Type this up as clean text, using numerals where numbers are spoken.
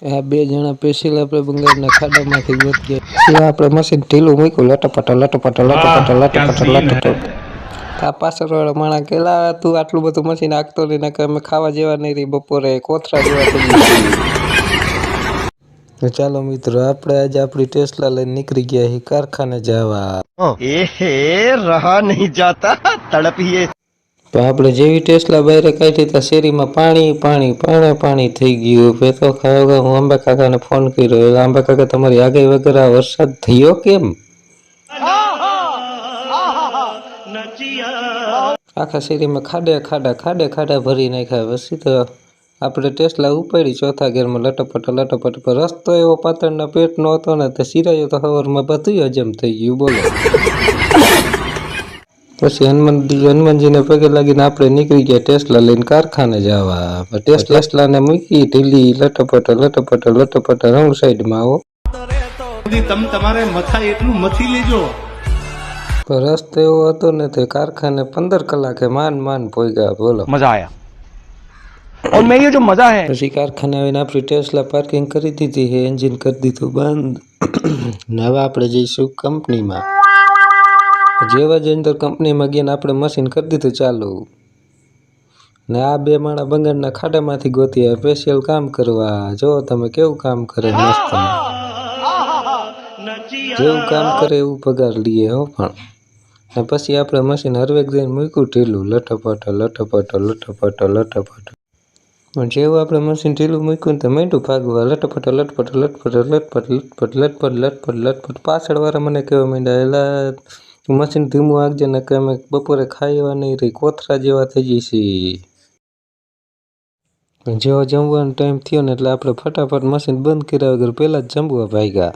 આ બે જણા પેશિલ આપણે બંગાળના ખાડામાંથી ગોત ગયા. આપણે મશીન ઢીલું મૂક્યું, લટપટ લટપટ લટપટ લટપટ લટપટ. આ પાછળવાળા માણા કેલા તું આટલું બધું મશીન હાંકતો નહીં, નકર અમે ખાવા જેવા નહીં રહી બપોરે કોથરા જેવા થઈ ગયા. ચાલો મિત્રો, આપણે આજે આપણી ટેસ્લા લઈને નીકળી ગયા છીએ કારખાને જવા. रहा नहीं जाता तड़पिए. તો આપણે જેવી ટેસ્લા બહાર કાઢી ત્યાં શેરીમાં પાણી પાણી પાણી પાણી થઈ ગયું. મેં તો હું અંબા કાકાને ફોન કર્યો, એટલે અંબા કાકા તમારી આગાહી વગર આ વરસાદ થયો કેમ? આખા શેરીમાં ખાડે ખાડા ખાડે ખાડા ભરી નાખ્યા. પછી તો આપણે ટેસ્લા ઉપાડી ચોથા ગેરમાં લટપટ લટપટ. પર રસ્તો એવો પાતળના પેટનો હતો ને તે સિરાયો તો હવારમાં બધું હજમ થઈ ગયું. બોલો. પછી હનુમાનજીને પગે લાગીને આપણે નીકળી ગયા ટેસ્લા લઈને કારખાને જવા. ટેસ્લાને મૂકી ઢીલી લટપટ લટપટ લટપટ રોંગ સાઈડમાં આવો. તમારે મથા એટલું મથી લેજો. રસ્તો એવો હતો ને તે કારખાને 15 કલાકે માન પોગ્યા. બોલો. मजा आया और मैं ये जो मजा है. પછી કારખાને આવીને આપણી ટેસ્લા પાર્કિંગ કરી દીધી છે, એન્જિન કરી દીધું બંધ. ને હવે આપણે જઈશું કંપનીમાં. જેવા જ અંદર કંપનીમાં ગયા આપણે મશીન કરી દીધું ચાલુ. ને આ બે માણા બંગાળના ખાડામાંથી ગોત્યા સ્પેશિયલ કામ કરવા. જો તમે કેવું કામ કરે મસ્ત. જેવું કામ કરે એવું પગાર લઈએ હો. પણ ને પછી આપણે મશીન હરવેક જઈને મૂક્યું ઢીલું લટપટ લટપટ લટપટ લટપટ. પણ જેવું આપણે મશીન ઢીલું મૂક્યું ને તો માંડ્યું ભાગવા. લટપટ લટપટ લટપટ લટપટ લટપટ લટપટ લટપટ લટપટ. પાછળવાળા મને કહેવા માંડ્યા, એલા મશીન ધીમું આગજે ને કે અમે બપોરે ખાવા નહીં રહી, કોથરા જેવા થઈ જઈશી. જેવો જમવાનો ટાઈમ થયો ને એટલે આપણે ફટાફટ મશીન બંધ કર્યા વગર પહેલાં જ જમવા ભાગ્યા.